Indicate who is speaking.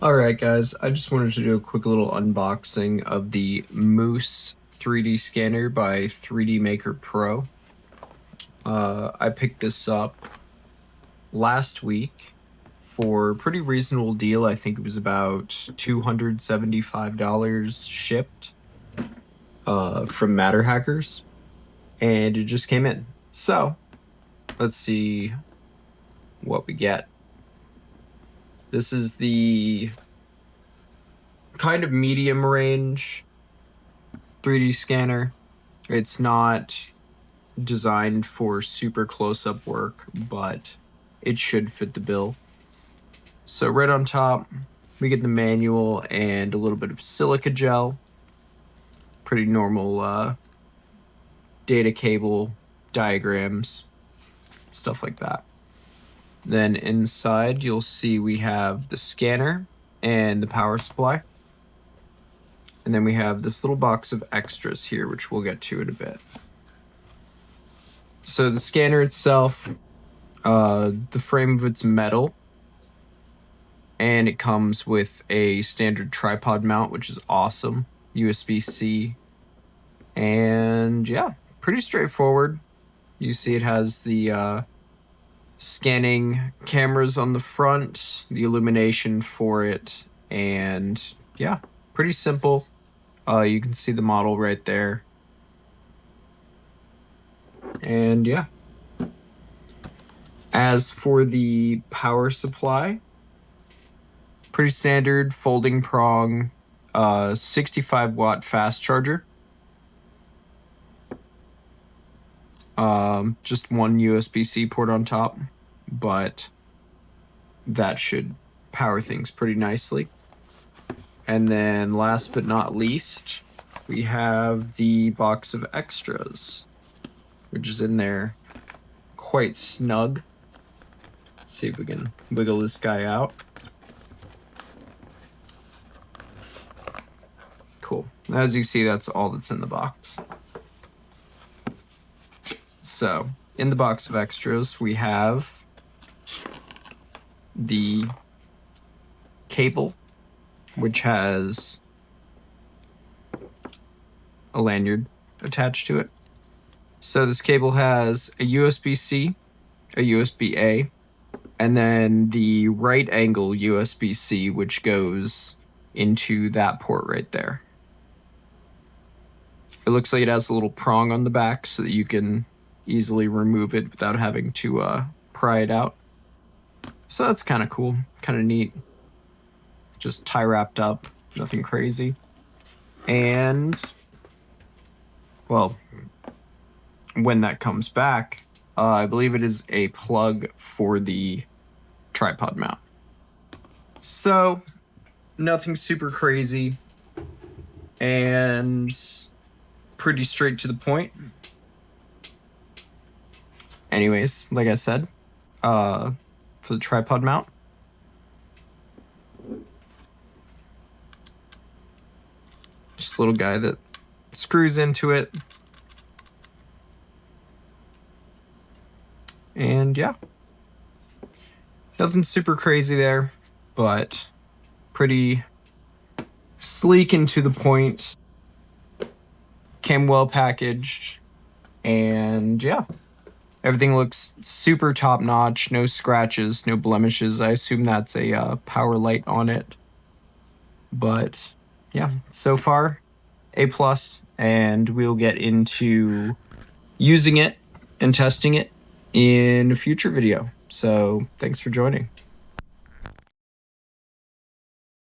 Speaker 1: Alright guys, I just wanted to do a quick little unboxing of the Moose 3D scanner by 3D Maker Pro. I picked this up last week for a pretty reasonable deal. I think it was about $275 shipped from Matterhackers, and it just came in. So, let's see what we get. This is the kind of medium range 3D scanner. It's not designed for super close-up work, but it should fit the bill. So right on top, we get the manual and a little bit of silica gel. Pretty normal data cable, diagrams, stuff like that. Then inside, you'll see we have the scanner and the power supply. And then we have this little box of extras here, which we'll get to in a bit. So the scanner itself, the frame of it's metal, and it comes with a standard tripod mount, which is awesome. USB-C, and yeah, pretty straightforward. You see it has the scanning cameras on the front, the illumination for it, and yeah, pretty simple. You can see the model right there. And yeah. As for the power supply, pretty standard folding prong, 65-watt fast charger. Just one USB-C port on top, but that should power things pretty nicely. And then last but not least, we have the box of extras, which is in there quite snug. Let's see if we can wiggle this guy out. Cool. As you see, that's all that's in the box. So, in the box of extras, we have the cable, which has a lanyard attached to it. So this cable has a USB-C, a USB-A, and then the right angle USB-C, which goes into that port right there. It looks like it has a little prong on the back so that you can easily remove it without having to pry it out. So that's kind of cool, kind of neat. Just tie wrapped up, nothing crazy. And, well, when that comes back, I believe it is a plug for the tripod mount. So, nothing super crazy, and pretty straight to the point. Anyways, like I said, for the tripod mount, just a little guy that screws into it. And yeah, nothing super crazy there, but pretty sleek and to the point. Came well packaged, and yeah, everything looks super top notch. No scratches, no blemishes. I assume that's a power light on it. But yeah, so far, A+, and we'll get into using it and testing it in a future video. So thanks for joining.